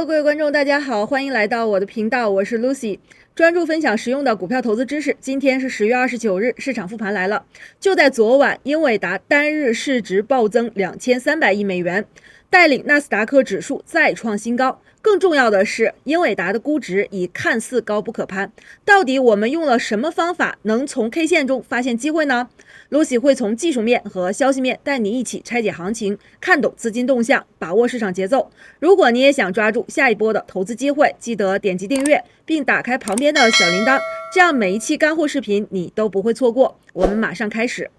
Hello，各位观众，大家好，欢迎来到我的频道，我是 Lucy， 专注分享实用的股票投资知识。今天是10月29日，市场复盘来了。就在昨晚，英伟达单日市值暴增2300亿美元，带领纳斯达克指数再创新高。更重要的是，英伟达的估值已看似高不可攀。到底我们用了什么方法能从 K 线中发现机会呢？ Lucy 会从技术面和消息面带你一起拆解行情，看懂资金动向，把握市场节奏。如果你也想抓住下一波的投资机会，记得点击订阅并打开旁边的小铃铛，这样每一期干货视频你都不会错过。我们马上开始。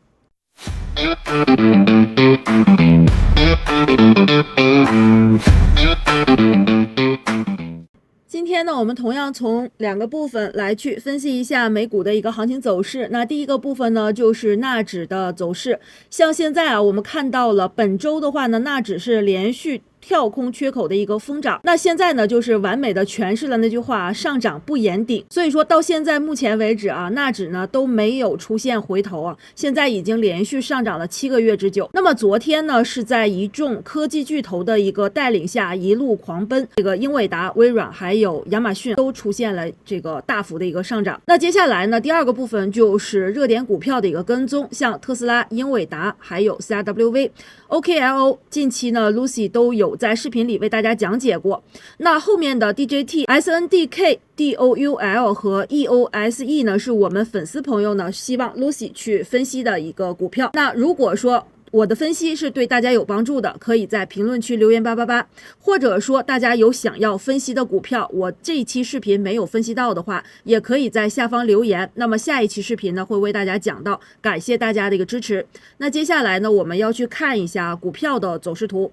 今天呢，我们同样从两个部分来去分析一下美股的一个行情走势。那第一个部分呢，就是纳指的走势。像现在啊，我们看到了本周的话呢，纳指是连续跳空缺口的一个疯涨，那现在呢就是完美的诠释了那句话，上涨不言顶。所以说到现在目前为止啊，纳指呢都没有出现回头啊，现在已经连续上涨了7个月之久。那么昨天呢是在一众科技巨头的一个带领下一路狂奔，这个英伟达、微软还有亚马逊都出现了这个大幅的一个上涨。那接下来呢，第二个部分就是热点股票的一个跟踪，像特斯拉、英伟达还有 CRWV、OKLO， 近期呢 Lucy 都有在视频里为大家讲解过。那后面的 DJT、SNDK、DOUL 和 EOSE 呢，是我们粉丝朋友呢希望 Lucy 去分析的一个股票。那如果说我的分析是对大家有帮助的，可以在评论区留言888，或者说大家有想要分析的股票，我这一期视频没有分析到的话，也可以在下方留言，那么下一期视频呢会为大家讲到，感谢大家的一个支持。那接下来呢，我们要去看一下股票的走势图。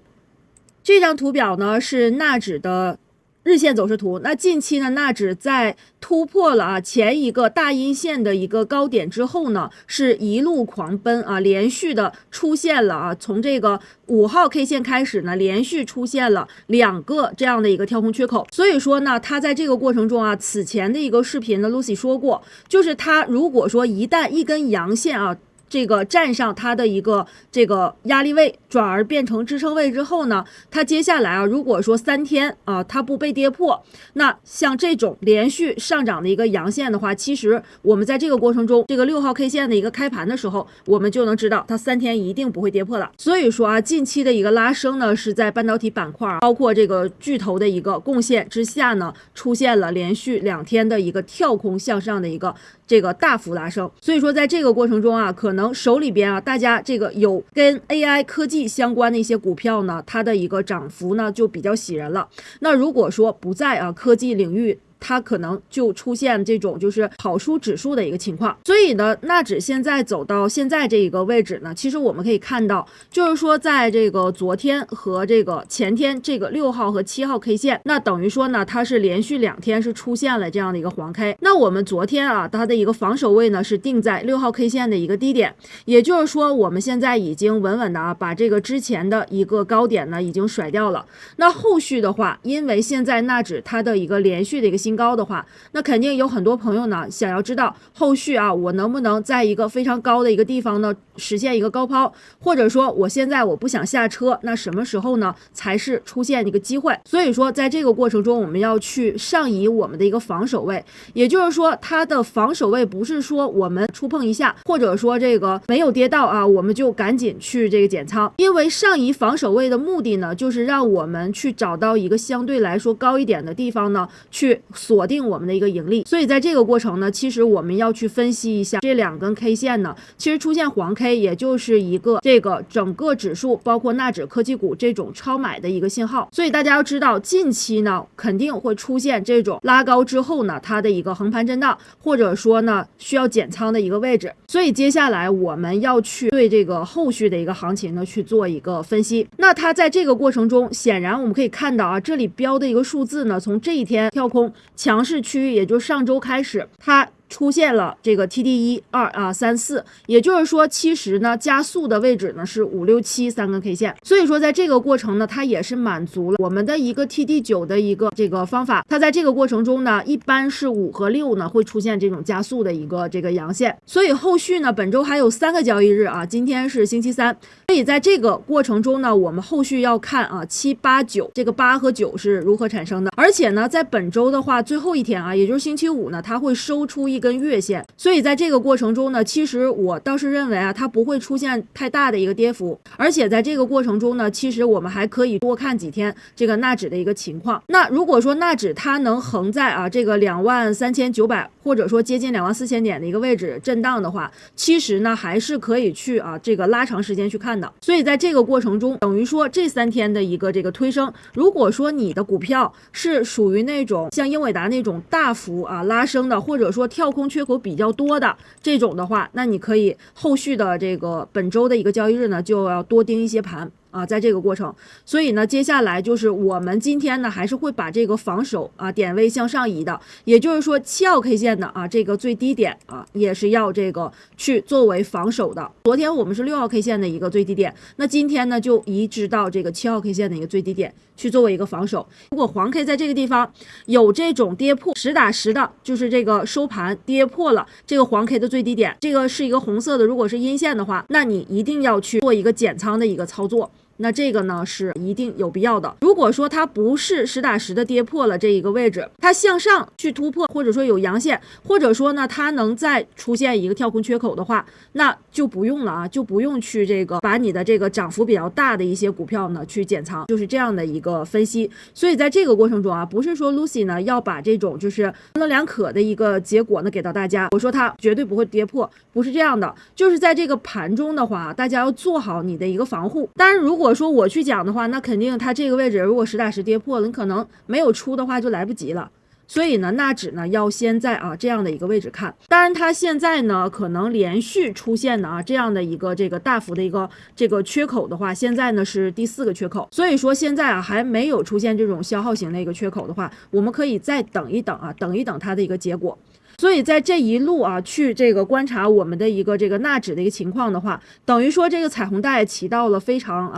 这张图表呢是纳指的日线走势图。那近期呢，纳指在突破了前一个大阴线的一个高点之后呢，是一路狂奔连续的出现了从这个5号 K 线开始呢，连续出现了2个这样的一个跳空缺口。所以说呢，它在这个过程中此前的一个视频呢 Lucy 说过，就是它如果说一旦一根阳线这个站上它的一个这个压力位，转而变成支撑位之后呢，它接下来如果说3天它不被跌破，那像这种连续上涨的一个阳线的话，其实我们在这个过程中，这个6号 K 线的一个开盘的时候，我们就能知道它3天一定不会跌破了。所以说近期的一个拉升呢，是在半导体板块包括这个巨头的一个贡献之下呢，出现了连续2天的一个跳空向上的一个这个大幅拉升。所以说在这个过程中可能手里边大家这个有跟 AI 科技相关的一些股票呢，它的一个涨幅呢就比较喜人了。那如果说不在科技领域，它可能就出现这种就是跑输指数的一个情况。所以呢，纳指现在走到现在这一个位置呢，其实我们可以看到，就是说在这个昨天和这个前天这个6号和7号 K 线，那等于说呢，它是连续2天是出现了这样的一个黄 K。那我们昨天它的一个防守位呢是定在6号 K 线的一个低点，也就是说我们现在已经稳稳的把这个之前的一个高点呢已经甩掉了。那后续的话，因为现在纳指它的一个连续的一个新高的话，那肯定有很多朋友呢想要知道后续我能不能在一个非常高的一个地方呢实现一个高抛，或者说我现在我不想下车，那什么时候呢才是出现一个机会。所以说在这个过程中，我们要去上移我们的一个防守位，也就是说它的防守位不是说我们触碰一下，或者说这个没有跌到我们就赶紧去这个减仓。因为上移防守位的目的呢，就是让我们去找到一个相对来说高一点的地方呢，去锁定我们的一个盈利。所以在这个过程呢，其实我们要去分析一下这2根 K 线呢，其实出现黄 K 也就是一个这个整个指数包括纳指科技股这种超买的一个信号。所以大家要知道，近期呢肯定会出现这种拉高之后呢，它的一个横盘震荡，或者说呢需要减仓的一个位置。所以接下来我们要去对这个后续的一个行情呢去做一个分析。那它在这个过程中，显然我们可以看到这里标的一个数字呢，从这一天跳空强势区域，也就是上周开始，它出现了这个 TD1、2啊、3、4，也就是说其实呢加速的位置呢是5、6、7三根 K 线，所以说在这个过程呢它也是满足了我们的一个 TD9的一个这个方法，它在这个过程中呢一般是5和6呢会出现这种加速的一个这个阳线，所以后续呢本周还有3个交易日啊，今天是星期三，所以在这个过程中呢我们后续要看啊7、8、9这个8和9是如何产生的，而且呢在本周的话最后一天啊，也就是星期五呢它会收出一根月线，所以在这个过程中呢其实我倒是认为啊它不会出现太大的一个跌幅，而且在这个过程中呢其实我们还可以多看几天这个纳指的一个情况。那如果说纳指它能横在啊这个23900或者说接近24000点的一个位置震荡的话，其实呢还是可以去啊这个拉长时间去看的。所以在这个过程中等于说这3天的一个这个推升，如果说你的股票是属于那种像英伟达那种大幅啊拉升的，或者说跳空缺口比较多的这种的话，那你可以后续的这个本周的一个交易日呢就要多盯一些盘啊，在这个过程，所以呢，接下来就是我们今天呢，还是会把这个防守啊点位向上移的，也就是说7号 K 线的啊这个最低点啊，也是要这个去作为防守的。昨天我们是6号 K 线的一个最低点，那今天呢就移植到这个7号 K 线的一个最低点去作为一个防守。如果黄 K 在这个地方有这种跌破实打实的，就是这个收盘跌破了这个黄 K 的最低点，这个是一个红色的，如果是阴线的话，那你一定要去做一个减仓的一个操作。那这个呢是一定有必要的。如果说它不是实打实的跌破了这一个位置，它向上去突破，或者说有阳线，或者说呢它能再出现一个跳空缺口的话，那就不用了啊，就不用去这个把你的这个涨幅比较大的一些股票呢去减仓，就是这样的一个分析。所以在这个过程中啊，不是说 Lucy 呢要把这种就是模棱两可的一个结果呢给到大家，我说它绝对不会跌破，不是这样的，就是在这个盘中的话，大家要做好你的一个防护。当然如果说我去讲的话，那肯定它这个位置如果实打实跌破了，你可能没有出的话就来不及了。所以呢纳指呢要先在啊这样的一个位置看，当然它现在呢可能连续出现的啊这样的一个这个大幅的一个这个缺口的话，现在呢是第4个缺口，所以说现在啊还没有出现这种消耗型的一个缺口的话，我们可以再等一等啊，等一等它的一个结果。所以在这一路啊去这个观察我们的一个这个纳指的一个情况的话，等于说这个彩虹带起到了非常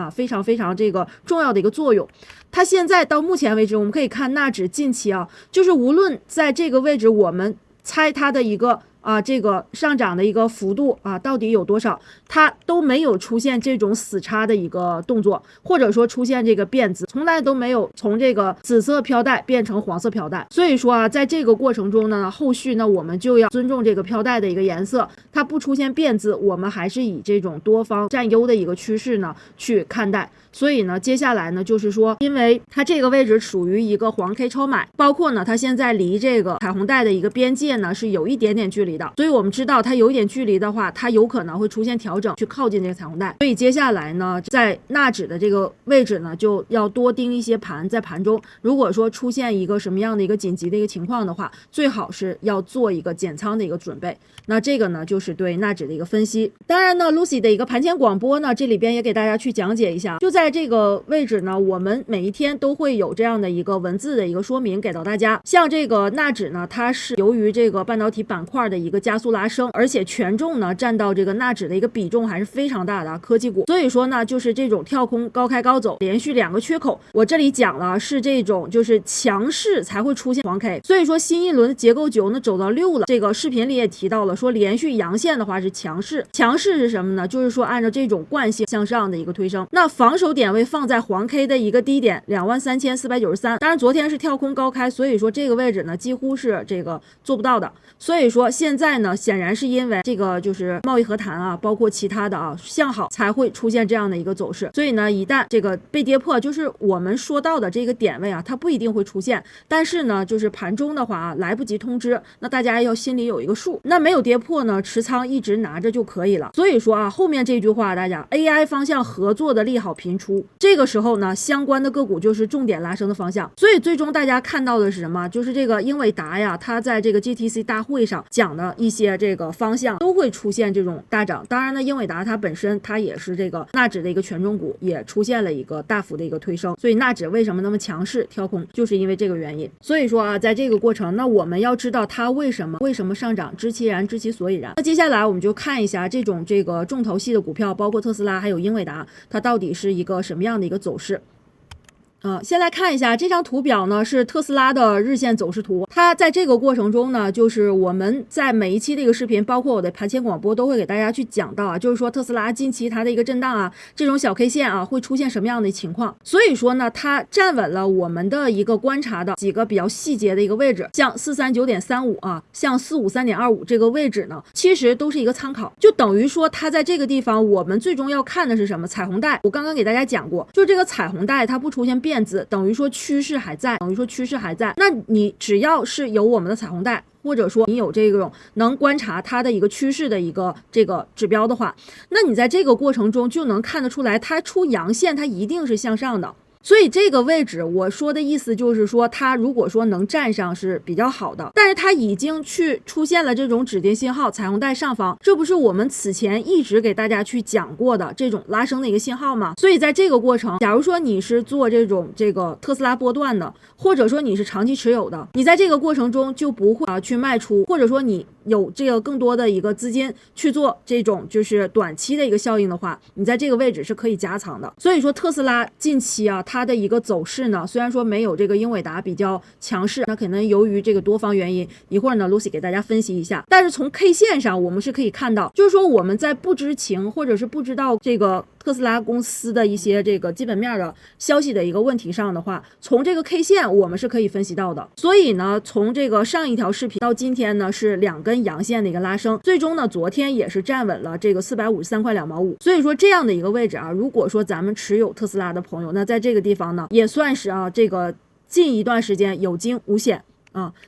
这个重要的一个作用。它现在到目前为止，我们可以看纳指近期啊，就是无论在这个位置，我们猜它的一个这个上涨的一个幅度啊，到底有多少？它都没有出现这种死叉的一个动作，或者说出现这个变紫，从来都没有从这个紫色飘带变成黄色飘带。所以说啊，在这个过程中呢，后续呢，我们就要尊重这个飘带的一个颜色，它不出现变紫，我们还是以这种多方占优的一个趋势呢去看待。所以呢，接下来呢，就是说，因为它这个位置属于一个黄 K 超买，包括呢，它现在离这个彩虹带的一个边界呢是有一点点距离的，所以我们知道它有一点距离的话，它有可能会出现调整，去靠近这个彩虹带。所以接下来呢，在纳指的这个位置呢，就要多盯一些盘，在盘中，如果说出现一个什么样的一个紧急的一个情况的话，最好是要做一个减仓的一个准备。那这个呢，就是对纳指的一个分析。当然呢 ，Lucy 的一个盘前广播呢，这里边也给大家去讲解一下，就在这个位置呢，我们每一天都会有这样的一个文字的一个说明给到大家。像这个纳指呢，它是由于这个半导体板块的一个加速拉升，而且权重呢占到这个纳指的一个比重还是非常大的科技股。所以说呢，就是这种跳空高开高走，连续2个缺口，我这里讲了是这种就是强势才会出现黄 K。所以说新一轮的结构9呢走到6了，这个视频里也提到了，说连续阳线的话是强势，强势是什么呢？就是说按照这种惯性向上的一个推升。那防守点位放在黄 K 的一个低点23493，当然昨天是跳空高开，所以说这个位置呢几乎是这个做不到的。所以说现在呢，显然是因为这个就是贸易和谈啊，包括其他的啊向好才会出现这样的一个走势。所以呢，一旦这个被跌破，就是我们说到的这个点位啊，它不一定会出现，但是呢，就是盘中的话啊，来不及通知，那大家要心里有一个数。那没有跌破呢，持仓一直拿着就可以了。所以说啊，后面这句话大家 AI 方向合作的利好频出，这个时候呢，相关的个股就是重点拉升的方向。所以最终大家看到的是什么？就是这个英伟达呀，它在这个 GTC 大会上讲的的一些这个方向都会出现这种大涨。当然呢，英伟达它本身它也是这个纳指的一个权重股，也出现了一个大幅的一个推升，所以纳指为什么那么强势跳空，就是因为这个原因。所以说啊，在这个过程，那我们要知道它为什么上涨，知其然知其所以然。那接下来我们就看一下这种这个重头戏的股票，包括特斯拉还有英伟达，它到底是一个什么样的一个走势。先来看一下这张图表呢，是特斯拉的日线走势图。它在这个过程中呢，就是我们在每一期的一个视频，包括我的盘前广播，都会给大家去讲到啊，就是说特斯拉近期它的一个震荡啊，这种小 K 线啊，会出现什么样的情况。所以说呢，它站稳了我们的一个观察的几个比较细节的一个位置，像439.35啊，像453.25这个位置呢，其实都是一个参考，就等于说它在这个地方，我们最终要看的是什么？彩虹带。我刚刚给大家讲过，就是这个彩虹带它不出现变字，等于说趋势还在，那你只要是有我们的彩虹带，或者说你有这种能观察它的一个趋势的一个这个指标的话，那你在这个过程中就能看得出来，它出阳线它一定是向上的。所以这个位置我说的意思就是说，它如果说能站上是比较好的，但是它已经去出现了这种止跌信号，彩虹带上方，这不是我们此前一直给大家去讲过的这种拉升的一个信号吗？所以在这个过程，假如说你是做这个特斯拉波段的，或者说你是长期持有的，你在这个过程中就不会去卖出，或者说你有这个更多的一个资金去做这种就是短期的一个效应的话，你在这个位置是可以加仓的。所以说特斯拉近期啊，它的一个走势呢，虽然说没有这个英伟达比较强势，那可能由于这个多方原因，一会儿呢 Lucy 给大家分析一下。但是从 K 线上我们是可以看到，就是说我们在不知情或者是不知道这个特斯拉公司的一些这个基本面的消息的一个问题上的话，从这个 K 线我们是可以分析到的。所以呢，从这个上一条视频到今天呢，是2根阳线的一个拉升，最终呢昨天也是站稳了这个453块2毛5。所以说这样的一个位置啊，如果说咱们持有特斯拉的朋友，那在这个地方呢也算是啊这个近一段时间有惊无险。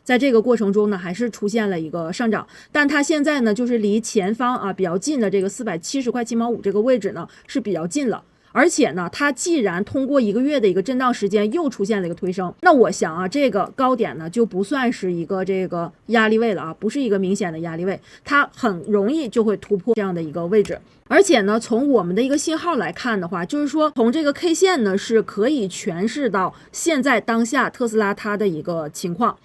在这个过程中呢，还是出现了一个上涨，但它现在呢，就是离前方啊比较近的这个470块7毛5这个位置呢是比较近了。而且呢，它既然通过1个月的一个震荡时间又出现了一个推升，那我想啊，这个高点呢就不算是一个这个压力位了啊，不是一个明显的压力位，它很容易就会突破这样的一个位置。而且呢，从我们的一个信号来看的话，就是说从这个 K 线呢是可以诠释到现在当下特斯拉它的一个情况。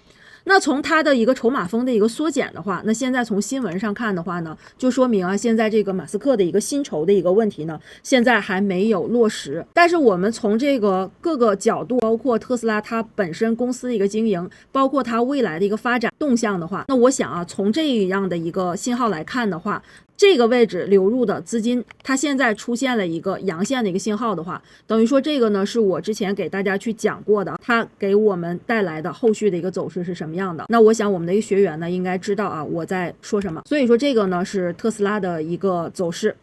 那从它的一个筹码峰的一个缩减的话，那现在从新闻上看的话呢，就说明啊，现在这个马斯克的一个薪酬的一个问题呢，现在还没有落实。但是我们从这个各个角度，包括特斯拉它本身公司的一个经营，包括它未来的一个发展动向的话，那我想啊，从这样的一个信号来看的话，这个位置流入的资金，它现在出现了一个阳线的一个信号的话，等于说这个呢是我之前给大家去讲过的，它给我们带来的后续的一个走势是什么样的。那我想我们的一个学员呢应该知道啊我在说什么。所以说这个呢是特斯拉的一个走势。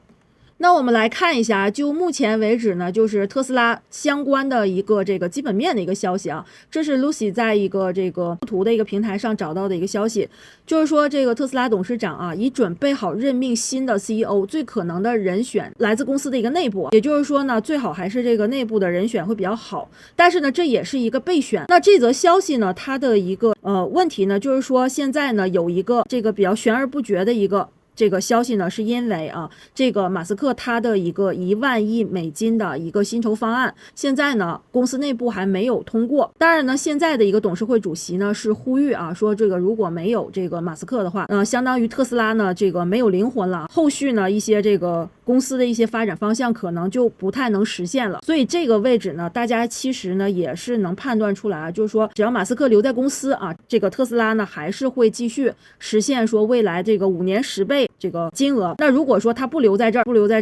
那我们来看一下，就目前为止呢，就是特斯拉相关的一个这个基本面的一个消息啊，这是 Lucy 在一个这个图的一个平台上找到的一个消息，就是说这个特斯拉董事长啊，已准备好任命新的 CEO， 最可能的人选来自公司的一个内部，也就是说呢，最好还是这个内部的人选会比较好，但是呢，这也是一个备选。那这则消息呢，它的一个问题呢，就是说现在呢有一个这个比较悬而不决的一个这个消息呢，是因为啊，这个马斯克他的一个1万亿美金的一个薪酬方案，现在呢公司内部还没有通过。当然呢，现在的一个董事会主席呢是呼吁啊，说这个如果没有这个马斯克的话，相当于特斯拉呢这个没有灵魂了，后续呢一些这个公司的一些发展方向可能就不太能实现了。所以这个位置呢，大家其实呢也是能判断出来啊，就是说只要马斯克留在公司啊，这个特斯拉呢还是会继续实现说未来这个5年10倍这个金额。那如果说他不留在这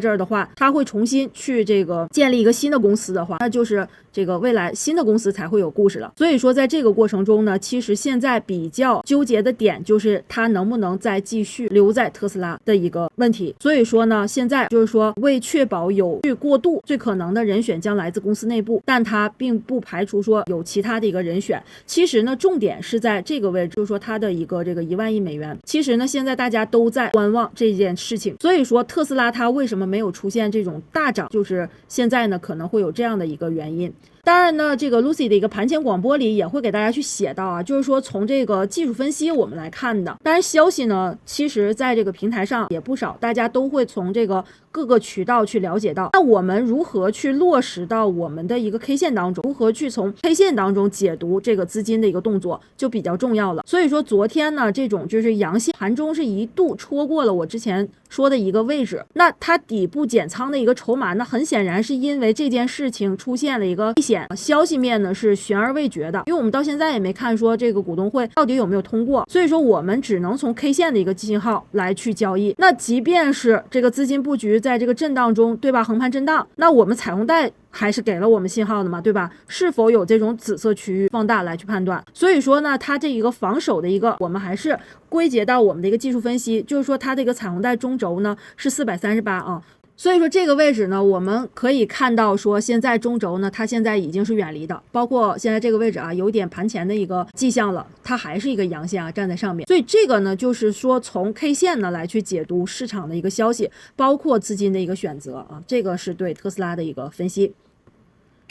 儿的话，他会重新去这个建立一个新的公司的话，那就是这个未来新的公司才会有故事了。所以说在这个过程中呢，其实现在比较纠结的点就是他能不能再继续留在特斯拉的一个问题。所以说呢，现在就是说为确保有序过渡，最可能的人选将来自公司内部，但他并不排除说有其他的一个人选。其实呢，重点是在这个位置，就是说他的一个这个1万亿美元。其实呢，现在大家都在观望这件事情，所以说特斯拉它为什么没有出现这种大涨，就是现在呢可能会有这样的一个原因。当然呢，这个 Lucy 的一个盘前广播里也会给大家去写到啊，就是说从这个技术分析我们来看的。当然消息呢，其实在这个平台上也不少，大家都会从这个各个渠道去了解到。那我们如何去落实到我们的一个 K 线当中，如何去从 K 线当中解读这个资金的一个动作就比较重要了。所以说昨天呢，这种就是阳线盘中是一度戳过了我之前说的一个位置，那它底部减仓的一个筹码，那很显然是因为这件事情出现了一个危险消息面呢，是悬而未决的，因为我们到现在也没看说这个股东会到底有没有通过，所以说我们只能从 K 线的一个信号来去交易。那即便是这个资金布局在这个震荡中，对吧，横盘震荡，那我们彩虹带还是给了我们信号的嘛，对吧？是否有这种紫色区域放大来去判断？所以说呢，它这一个防守的一个，我们还是归结到我们的一个技术分析，就是说它这个彩虹带中轴呢是438啊。所以说这个位置呢，我们可以看到说现在中轴呢，它现在已经是远离的，包括现在这个位置啊，有点盘前的一个迹象了，它还是一个阳线啊，站在上面。所以这个呢，就是说从 K 线呢来去解读市场的一个消息，包括资金的一个选择啊，这个是对特斯拉的一个分析。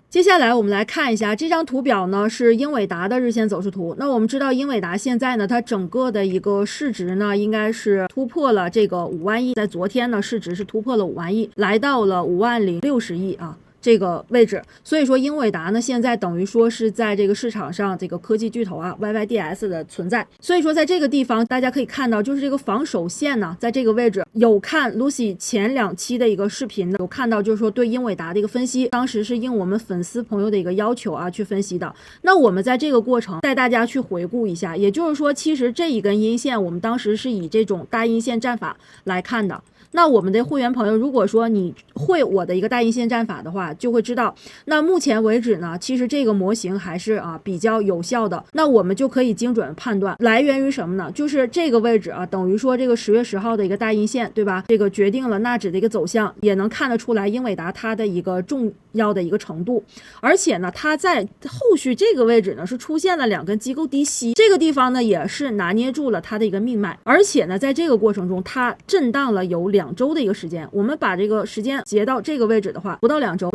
接下来我们来看一下这张图表呢，是英伟达的日线走势图。那我们知道英伟达现在呢，它整个的一个市值呢，应该是突破了这个5万亿，在昨天呢，市值是突破了5万亿，来到了50060亿啊。这个位置，所以说英伟达呢，现在等于说是在这个市场上这个科技巨头啊 YYDS 的存在，所以说在这个地方大家可以看到，就是这个防守线呢，在这个位置有看 Lucy 前2期的一个视频呢，有看到就是说对英伟达的一个分析，当时是应我们粉丝朋友的一个要求啊去分析的。那我们在这个过程带大家去回顾一下，也就是说其实这一根阴线我们当时是以这种大阴线战法来看的。那我们的会员朋友，如果说你会我的一个大阴线战法的话，就会知道，那目前为止呢，其实这个模型还是比较有效的。那我们就可以精准判断，来源于什么呢？就是这个位置啊，等于说这个10月10号的一个大阴线，对吧？这个决定了纳指的一个走向，也能看得出来英伟达它的一个重要的一个程度。而且呢，它在后续这个位置呢，是出现了2根机构低吸，这个地方呢也是拿捏住了它的一个命脉。而且呢，在这个过程中，它震荡了有2周的一个时间，我们把这个时间截到这个位置的话，不到2周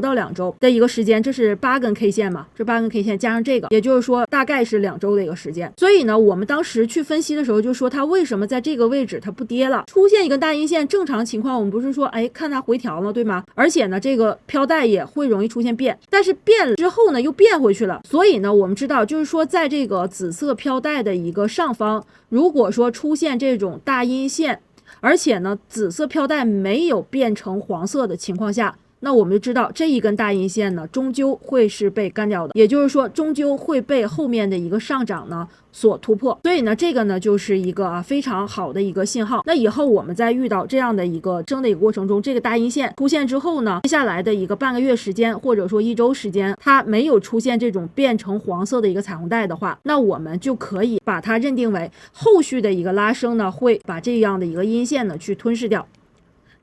的一个时间，这是8根 K 线嘛，这8根 K 线加上这个，也就是说大概是2周的一个时间。所以呢，我们当时去分析的时候就说它为什么在这个位置它不跌了，出现一根大阴线，正常情况我们不是说看它回调了对吗？而且呢，这个飘带也会容易出现变，但是变了之后呢又变回去了。所以呢，我们知道就是说在这个紫色飘带的一个上方，如果说出现这种大阴线，而且呢，紫色飘带没有变成黄色的情况下，那我们就知道这一根大阴线呢，终究会是被干掉的，也就是说，终究会被后面的一个上涨呢所突破。所以呢，这个呢就是一个非常好的一个信号。那以后我们在遇到这样的一个争的一个过程中，这个大阴线出现之后呢，接下来的一个半个月时间或者说1周时间，它没有出现这种变成黄色的一个彩虹带的话，那我们就可以把它认定为后续的一个拉升呢，会把这样的一个阴线呢去吞噬掉。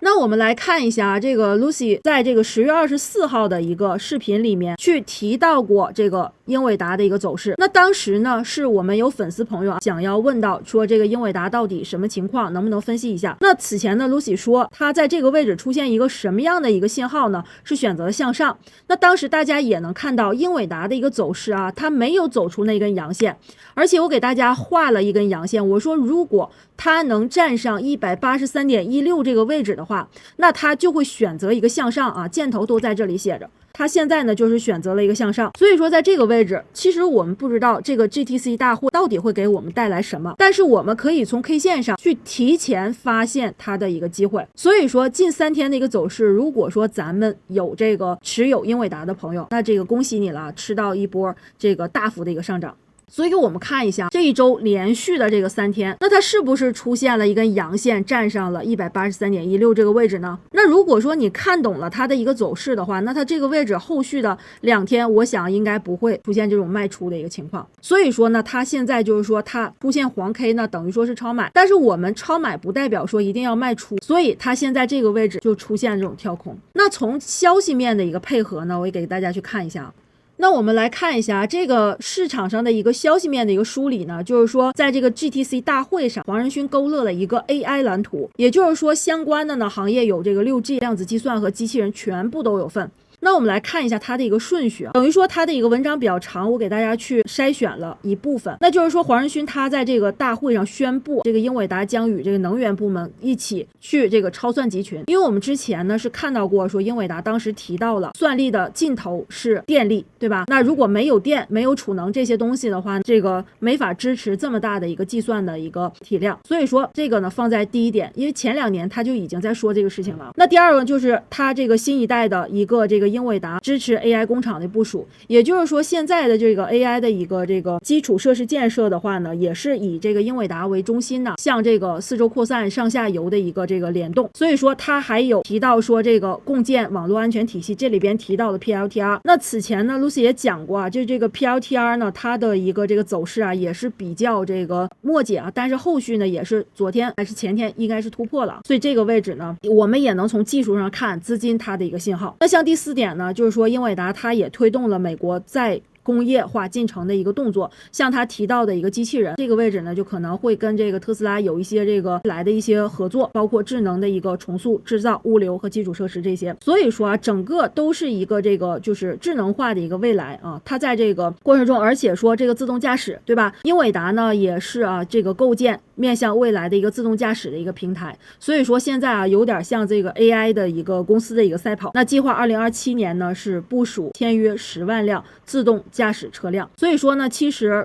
那我们来看一下这个 Lucy 在这个10月24号的一个视频里面去提到过这个英伟达的一个走势。那当时呢，是我们有粉丝朋友想要问到说这个英伟达到底什么情况，能不能分析一下？那此前呢 Lucy 说它在这个位置出现一个什么样的一个信号呢？是选择了向上。那当时大家也能看到英伟达的一个走势啊，它没有走出那根阳线，而且我给大家画了一根阳线，我说如果它能站上183.16这个位置的话，那它就会选择一个向上啊，箭头都在这里写着。它现在呢就是选择了一个向上，所以说在这个位置，其实我们不知道这个 GTC 大会到底会给我们带来什么，但是我们可以从 K 线上去提前发现它的一个机会。所以说近3天的一个走势，如果说咱们有这个持有英伟达的朋友，那这个恭喜你了，吃到一波这个大幅的一个上涨。所以我们看一下这一周连续的这个3天，那它是不是出现了一根阳线，站上了183.16这个位置呢？那如果说你看懂了它的一个走势的话，那它这个位置后续的2天，我想应该不会出现这种卖出的一个情况。所以说呢，它现在就是说它出现黄 K 呢，等于说是超买，但是我们超买不代表说一定要卖出，所以它现在这个位置就出现这种跳空。那从消息面的一个配合呢，我也给大家去看一下。那我们来看一下这个市场上的一个消息面的一个梳理呢，就是说在这个 GTC 大会上，黄仁勋勾勒了一个 AI 蓝图，也就是说相关的呢行业有这个6G 量子计算和机器人全部都有份。那我们来看一下它的一个顺序，等于说它的一个文章比较长，我给大家去筛选了一部分。那就是说黄仁勋他在这个大会上宣布，这个英伟达将与这个能源部门一起去这个超算集群。因为我们之前呢是看到过说英伟达当时提到了算力的尽头是电力，对吧？那如果没有电没有储能这些东西的话，这个没法支持这么大的一个计算的一个体量。所以说这个呢放在第一点，因为前2年他就已经在说这个事情了。那第二个就是他这个新一代的一个这个英伟达支持 AI 工厂的部署，也就是说现在的这个 AI 的一个这个基础设施建设的话呢，也是以这个英伟达为中心呢，向这个四周扩散上下游的一个这个联动。所以说他还有提到说这个共建网络安全体系，这里边提到了 PLTR。那此前呢 Lucy 也讲过啊，就这个 PLTR 呢它的一个这个走势啊也是比较这个末节啊，但是后续呢也是昨天还是前天应该是突破了，所以这个位置呢我们也能从技术上看资金它的一个信号。那像第4点呢，就是说英伟达它也推动了美国在工业化进程的一个动作，像他提到的一个机器人这个位置呢，就可能会跟这个特斯拉有一些这个来的一些合作，包括智能的一个重塑制造、物流和基础设施这些。所以说啊，整个都是一个这个就是智能化的一个未来啊。它在这个过程中，而且说这个自动驾驶，对吧？英伟达呢也是啊，这个构建面向未来的一个自动驾驶的一个平台。所以说现在啊，有点像这个 AI 的一个公司的一个赛跑。那计划2027年呢是部署签约10万辆自动驾驶车辆。所以说呢，其实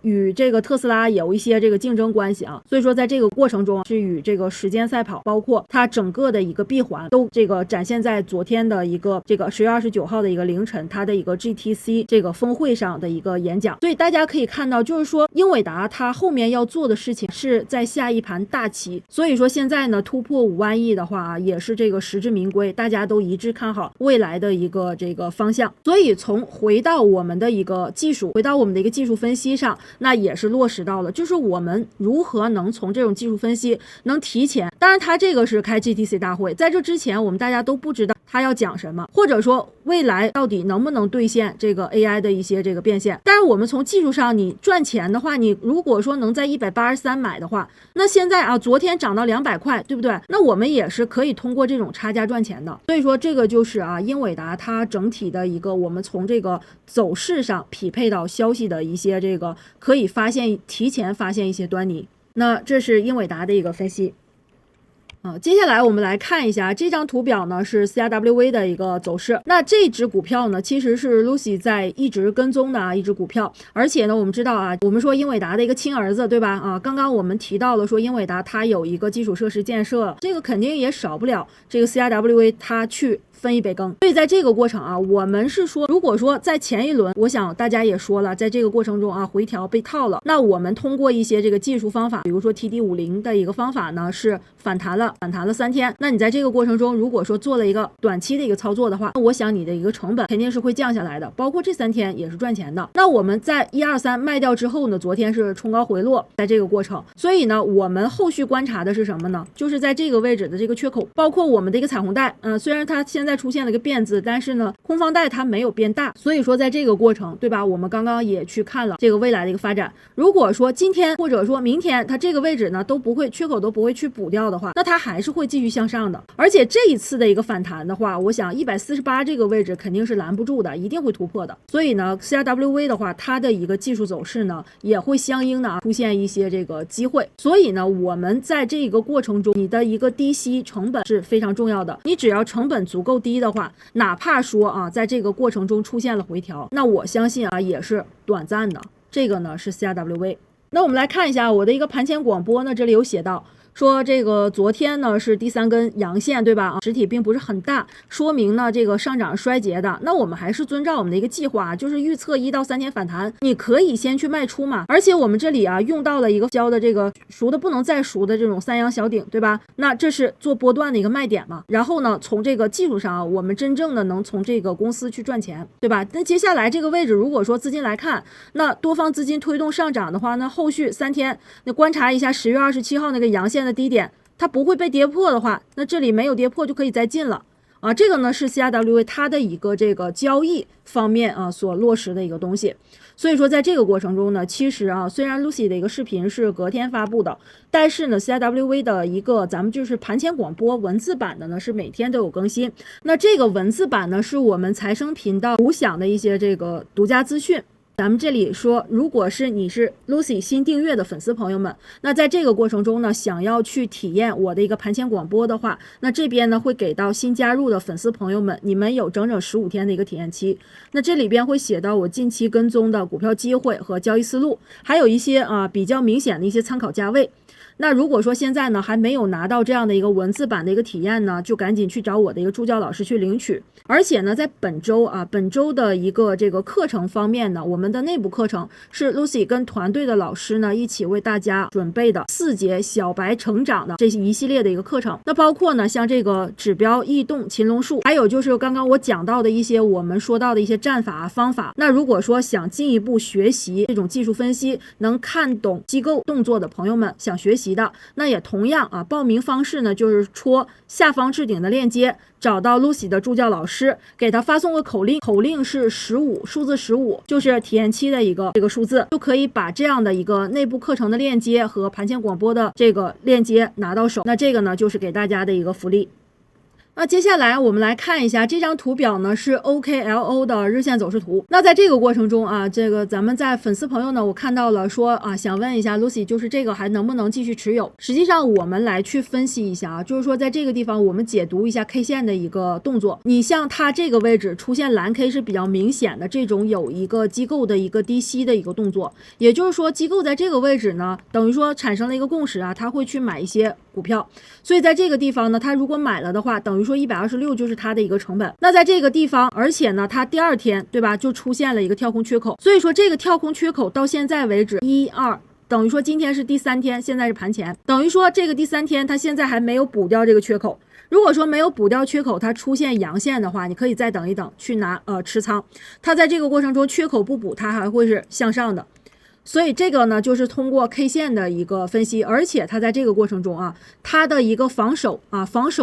与这个特斯拉有一些这个竞争关系啊。所以说在这个过程中是与这个时间赛跑，包括它整个的一个闭环都这个展现在昨天的一个这个10月29号的一个凌晨，它的一个 GTC 这个峰会上的一个演讲。所以大家可以看到，就是说英伟达它后面要做的事情是在下一盘大棋。所以说现在呢突破5万亿的话也是这个实至名归，大家都一致看好未来的一个这个方向。所以从回到我们的一个技术，回到我们的一个技术分析上，那也是落实到了，就是我们如何能从这种技术分析能提前。当然它这个是开 GTC 大会，在这之前我们大家都不知道他要讲什么，或者说未来到底能不能兑现这个 AI 的一些这个变现。但是我们从技术上你赚钱的话，你如果说能在183买的话，那现在啊昨天涨到200块，对不对？那我们也是可以通过这种差价赚钱的。所以说这个就是啊英伟达它整体的一个我们从这个走势上匹配到消息的一些这个可以提前发现一些端倪。那这是英伟达的一个分析。接下来我们来看一下这张图表呢，是 CRWA 的一个走势。那这只股票呢，其实是 Lucy 在一直跟踪的啊一只股票，而且呢，我们知道啊，我们说英伟达的一个亲儿子，对吧？刚刚我们提到了说英伟达它有一个基础设施建设，这个肯定也少不了这个 CRWA 它去分一杯羹。所以在这个过程啊，我们是说，如果说在前一轮，我想大家也说了，在这个过程中啊，回调被套了，那我们通过一些这个技术方法，比如说 TD50的一个方法呢，是反弹了3天。那你在这个过程中，如果说做了一个短期的一个操作的话，那我想你的一个成本肯定是会降下来的，包括这3天也是赚钱的。那我们在123卖掉之后呢，昨天是冲高回落，在这个过程，所以呢，我们后续观察的是什么呢？就是在这个位置的这个缺口，包括我们的一个彩虹带，虽然它现在出现了一个变字，但是呢，空方带它没有变大，所以说在这个过程，对吧？我们刚刚也去看了这个未来的一个发展。如果说今天或者说明天它这个位置呢都不会缺口都不会去补掉的话，那它还是会继续向上的。而且这一次的一个反弹的话，我想148这个位置肯定是拦不住的，一定会突破的。所以呢 CRWA 的话，它的一个技术走势呢也会相应的出现一些这个机会。所以呢，我们在这个过程中，你的一个低吸成本是非常重要的。你只要成本足够低的话，哪怕说啊在这个过程中出现了回调，那我相信啊也是短暂的。这个呢是 CRWA。那我们来看一下我的一个盘前广播呢，这里有写到说这个昨天呢是第3根阳线，对吧？实体并不是很大，说明呢这个上涨衰竭的。那我们还是遵照我们的一个计划，就是预测1到3天反弹，你可以先去卖出嘛。而且我们这里啊用到了一个教的这个熟的不能再熟的这种3阳小顶，对吧？那这是做波段的一个卖点嘛。然后呢，从这个技术上啊，我们真正的能从这个公司去赚钱，对吧？那接下来这个位置，如果说资金来看，那多方资金推动上涨的话，那后续3天，那观察一下10月27号那个阳线的低点，它不会被跌破的话，那这里没有跌破就可以再进了啊。这个呢是 CRWA 它的一个这个交易方面啊所落实的一个东西。所以说在这个过程中呢，其实啊，虽然 Lucy 的一个视频是隔天发布的，但是呢 CIWV 的一个咱们就是盘前广播文字版的呢是每天都有更新。那这个文字版呢是我们财生频道独享的一些这个独家资讯。咱们这里说，如果是你是 Lucy 新订阅的粉丝朋友们，那在这个过程中呢，想要去体验我的一个盘前广播的话，那这边呢会给到新加入的粉丝朋友们，你们有整整15天的一个体验期。那这里边会写到我近期跟踪的股票机会和交易思路，还有一些比较明显的一些参考价位。那如果说现在呢还没有拿到这样的一个文字版的一个体验呢，就赶紧去找我的一个助教老师去领取。而且呢，在本周的一个这个课程方面呢，我们的内部课程是 Lucy 跟团队的老师呢一起为大家准备的4节小白成长的这一系列的一个课程。那包括呢像这个指标异动、擒龙术，还有就是刚刚我讲到的一些我们说到的一些战法方法。那如果说想进一步学习这种技术分析，能看懂机构动作的朋友们，想学习的，那也同样报名方式呢就是戳下方置顶的链接，找到 Lucy 的助教老师，给他发送个口令，口令是15，数字15，就是体验期的一个这个数字，就可以把这样的一个内部课程的链接和盘前广播的这个链接拿到手。那这个呢就是给大家的一个福利。那接下来我们来看一下这张图表呢，是 OKLO 的日线走势图。那在这个过程中这个咱们在粉丝朋友呢，我看到了说想问一下 Lucy， 就是这个还能不能继续持有？实际上我们来去分析一下就是说在这个地方我们解读一下 K 线的一个动作。你像它这个位置出现蓝 K 是比较明显的，这种有一个机构的一个低吸的一个动作，也就是说机构在这个位置呢，等于说产生了一个共识它会去买一些股票。所以在这个地方呢，它如果买了的话，等于说126就是它的一个成本。那在这个地方，而且呢它第二天对吧就出现了一个跳空缺口，所以说这个跳空缺口到现在为止1、2，等于说今天是第3天，现在是盘前，等于说这个第3天它现在还没有补掉这个缺口。如果说没有补掉缺口，它出现阳线的话，你可以再等一等去拿持仓。它在这个过程中缺口不补，它还会是向上的。所以这个呢就是通过 K 线的一个分析，而且它在这个过程中它的一个防守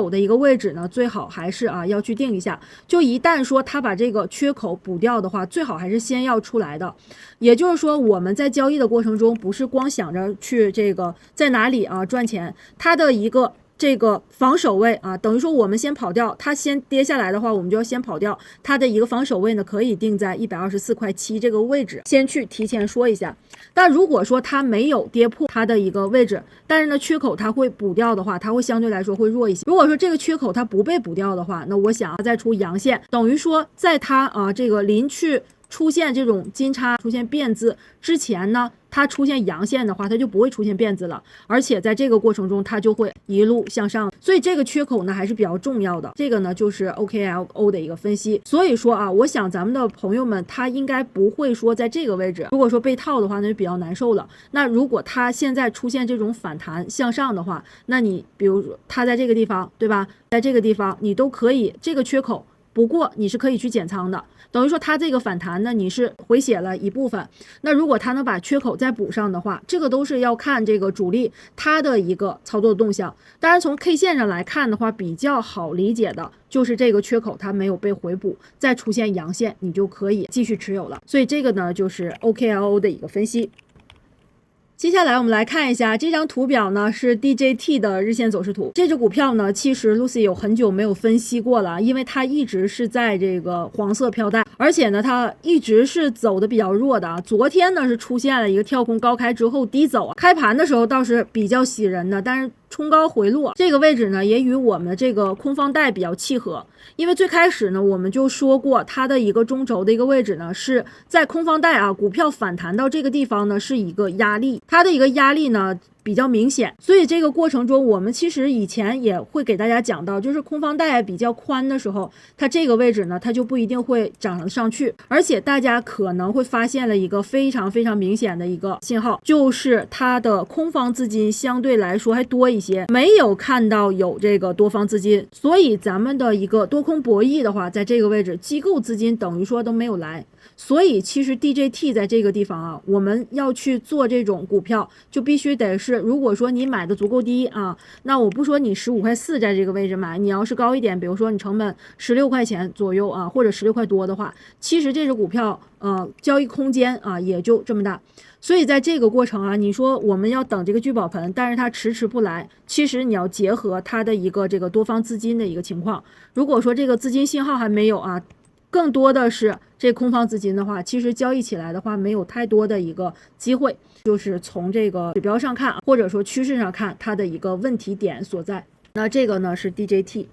的一个位置呢，最好还是要去定一下。就一旦说它把这个缺口补掉的话，最好还是先要出来的。也就是说我们在交易的过程中，不是光想着去这个在哪里赚钱，它的一个这个防守位等于说我们先跑掉，它先跌下来的话，我们就要先跑掉。它的一个防守位呢，可以定在124.7块这个位置，先去提前说一下。但如果说它没有跌破它的一个位置，但是呢缺口它会补掉的话，它会相对来说会弱一些。如果说这个缺口它不被补掉的话，那我想再出阳线，等于说在它这个临去出现这种金叉出现变字之前呢，它出现阳线的话，它就不会出现变字了，而且在这个过程中它就会一路向上。所以这个缺口呢还是比较重要的。这个呢就是 OKLO 的一个分析。所以说我想咱们的朋友们他应该不会说在这个位置，如果说被套的话那就比较难受了。那如果它现在出现这种反弹向上的话，那你比如说它在这个地方对吧，在这个地方你都可以，这个缺口不过你是可以去减仓的，等于说它这个反弹呢你是回血了一部分。那如果它能把缺口再补上的话，这个都是要看这个主力它的一个操作的动向。当然从 K 线上来看的话，比较好理解的就是这个缺口它没有被回补，再出现阳线你就可以继续持有了。所以这个呢就是 OKLO 的一个分析。接下来我们来看一下这张图表呢，是 DJT 的日线走势图。这只股票呢，其实 Lucy 有很久没有分析过了，因为它一直是在这个黄色飘带，而且呢它一直是走的比较弱的。昨天呢是出现了一个跳空高开之后低走，开盘的时候倒是比较喜人的，但是冲高回落这个位置呢也与我们的这个空方带比较契合。因为最开始呢我们就说过，它的一个中轴的一个位置呢是在空方带股票反弹到这个地方呢是一个压力，它的一个压力呢比较明显。所以这个过程中我们其实以前也会给大家讲到，就是空方带比较宽的时候，它这个位置呢它就不一定会涨得上去。而且大家可能会发现了一个非常非常明显的一个信号，就是它的空方资金相对来说还多一些，没有看到有这个多方资金。所以咱们的一个多空博弈的话，在这个位置机构资金等于说都没有来，所以其实 DJT 在这个地方啊，我们要去做这种股票，就必须得是，如果说你买的足够低啊，那我不说你15.4块在这个位置买，你要是高一点，比如说你成本16块钱左右啊，或者16块多的话，其实这只股票交易空间啊也就这么大。所以在这个过程啊，你说我们要等这个聚宝盆，但是它迟迟不来，其实你要结合它的一个这个多方资金的一个情况。如果说这个资金信号还没有啊，更多的是这空方资金的话，其实交易起来的话没有太多的一个机会，就是从这个指标上看，或者说趋势上看它的一个问题点所在。那这个呢是 DJT。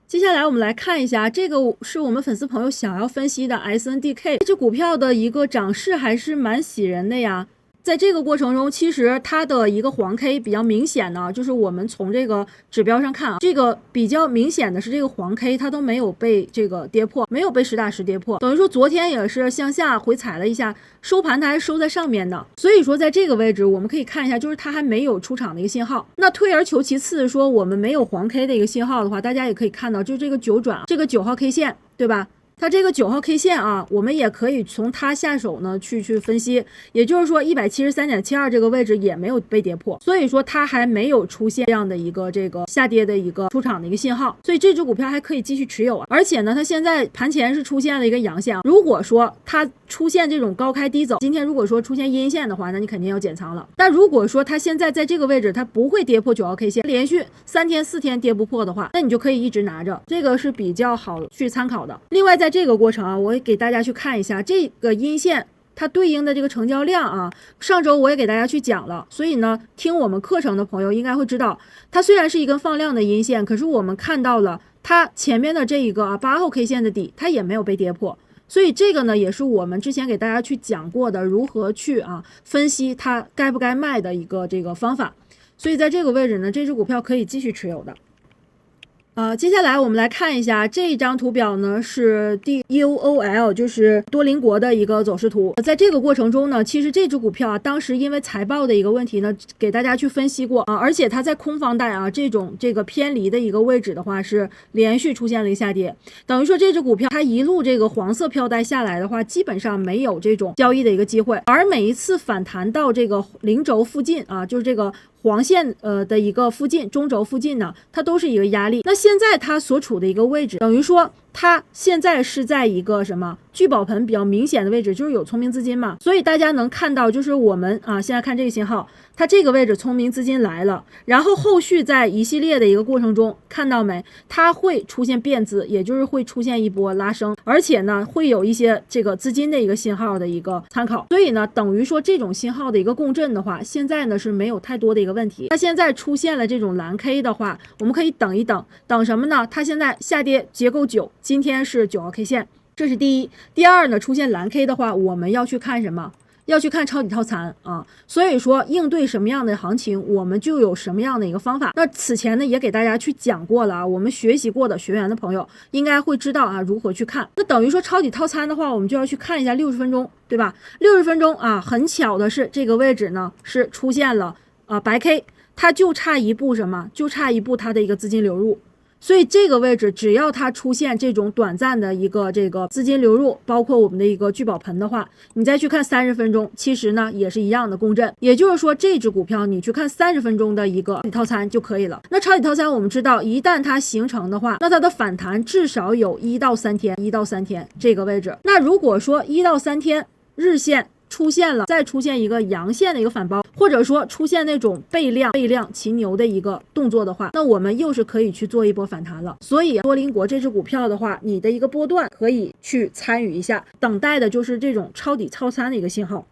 接下来我们来看一下，这个是我们粉丝朋友想要分析的 SNDK 这只股票的一个涨势还是蛮喜人的呀。在这个过程中，其实它的一个黄 K 比较明显呢，就是我们从这个指标上看啊，这个比较明显的是这个黄 K 它都没有被这个跌破，没有被实打实跌破，等于说昨天也是向下回踩了一下，收盘它还收在上面的。所以说在这个位置我们可以看一下，就是它还没有出场的一个信号。那退而求其次说我们没有黄 K 的一个信号的话，大家也可以看到，就这个九转，这个9号 K 线，对吧？它这个9号 K 线啊，我们也可以从它下手呢去分析，也就是说 173.72 这个位置也没有被跌破，所以说它还没有出现这样的一个这个下跌的一个出场的一个信号，所以这只股票还可以继续持有啊。而且呢，它现在盘前是出现了一个阳线啊，如果说它出现这种高开低走，今天如果说出现阴线的话，那你肯定要减仓了。但如果说它现在在这个位置它不会跌破9号 K 线，连续3天4天跌不破的话，那你就可以一直拿着，这个是比较好去参考的。另外在这个过程啊，我也给大家去看一下这个阴线它对应的这个成交量啊，上周我也给大家去讲了，所以呢听我们课程的朋友应该会知道，它虽然是一根放量的阴线，可是我们看到了它前面的这一个8号 K 线的底它也没有被跌破，所以这个呢也是我们之前给大家去讲过的如何去分析它该不该卖的一个这个方法。所以在这个位置呢，这只股票可以继续持有的。接下来我们来看一下这一张图表呢，是 DUOL， 就是多邻国的一个走势图。在这个过程中呢，其实这只股票啊，当时因为财报的一个问题呢，给大家去分析过啊，而且它在空方带啊这个偏离的一个位置的话，是连续出现了一个下跌，等于说这只股票它一路这个黄色飘带下来的话，基本上没有这种交易的一个机会，而每一次反弹到这个零轴附近啊，就是这个黄线的一个附近，中轴附近呢，它都是一个压力。那现在它所处的一个位置，等于说它现在是在一个什么聚宝盆比较明显的位置，就是有聪明资金嘛，所以大家能看到，就是我们现在看这个信号，它这个位置聪明资金来了，然后后续在一系列的一个过程中，看到没，它会出现变资，也就是会出现一波拉升，而且呢会有一些这个资金的一个信号的一个参考，所以呢等于说这种信号的一个共振的话，现在呢是没有太多的一个问题。它现在出现了这种蓝 K 的话，我们可以等一等，等什么呢？它现在下跌结构9，今天是9号 K 线，这是第一。第二呢，出现蓝 K 的话，我们要去看什么？要去看抄底套餐啊。所以说应对什么样的行情，我们就有什么样的一个方法。那此前呢也给大家去讲过了啊，我们学习过的学员的朋友应该会知道啊如何去看。那等于说抄底套餐的话，我们就要去看一下60分钟，对吧？60分钟很巧的是这个位置呢是出现了白 K， 它就差一步什么？就差一步它的一个资金流入。所以这个位置只要它出现这种短暂的一个这个资金流入，包括我们的一个聚宝盆的话，你再去看30分钟，其实呢也是一样的共振。也就是说这只股票你去看30分钟的一个套餐就可以了。那抄底套餐我们知道一旦它形成的话，那它的反弹至少有1到3天这个位置。那如果说1到3天日线出现了，再出现一个阳线的一个反包，或者说出现那种背量骑牛的一个动作的话，那我们又是可以去做一波反弹了。所以多邻国这只股票的话，你的一个波段可以去参与一下，等待的就是这种抄底套餐的一个信号。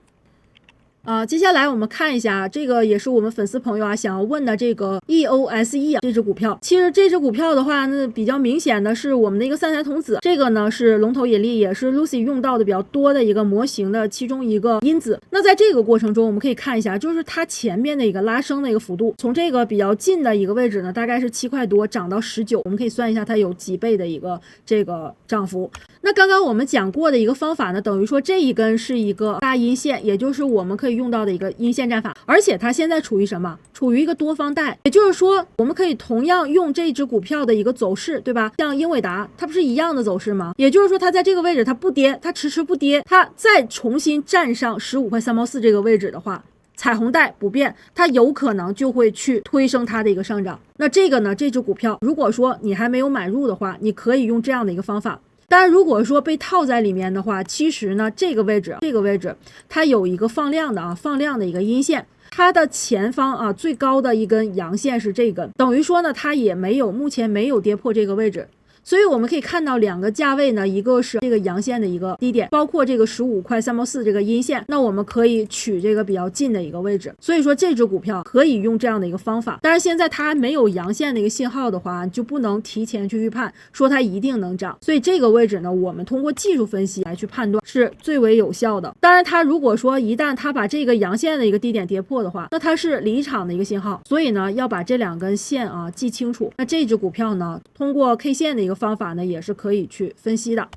接下来我们看一下，这个也是我们粉丝朋友想要问的这个 EOSE 这只股票。其实这只股票的话，那比较明显的是我们的一个三才童子，这个呢是龙头引力，也是 Lucy 用到的比较多的一个模型的其中一个因子。那在这个过程中，我们可以看一下，就是它前面的一个拉升的一个幅度，从这个比较近的一个位置呢，大概是7块多涨到19，我们可以算一下它有几倍的一个这个涨幅。那刚刚我们讲过的一个方法呢，等于说这一根是一个大阴线，也就是我们可可以用到的一个阴线战法。而且它现在处于什么？处于一个多方带，也就是说我们可以同样用这只股票的一个走势，对吧？像英伟达它不是一样的走势吗？也就是说它在这个位置它不跌，它迟迟不跌，它再重新站上15块3毛4这个位置的话，彩虹带不变，它有可能就会去推升它的一个上涨。那这个呢，这只股票如果说你还没有买入的话，你可以用这样的一个方法。当然如果说被套在里面的话，其实呢这个位置它有一个放量的一个阴线，它的前方最高的一根阳线是这根，等于说呢它也目前没有跌破这个位置。所以我们可以看到两个价位呢，一个是这个阳线的一个低点，包括这个15块3毛4这个阴线，那我们可以取这个比较近的一个位置。所以说这只股票可以用这样的一个方法。当然现在它没有阳线的一个信号的话，就不能提前去预判说它一定能涨。所以这个位置呢，我们通过技术分析来去判断是最为有效的。当然它如果说一旦它把这个阳线的一个低点跌破的话，那它是离场的一个信号。所以呢要把这两根线记清楚。那这只股票呢，通过 K 线的一个方法呢，也是可以去分析的。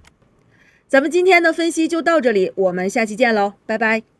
咱们今天的分析就到这里，我们下期见喽，拜拜。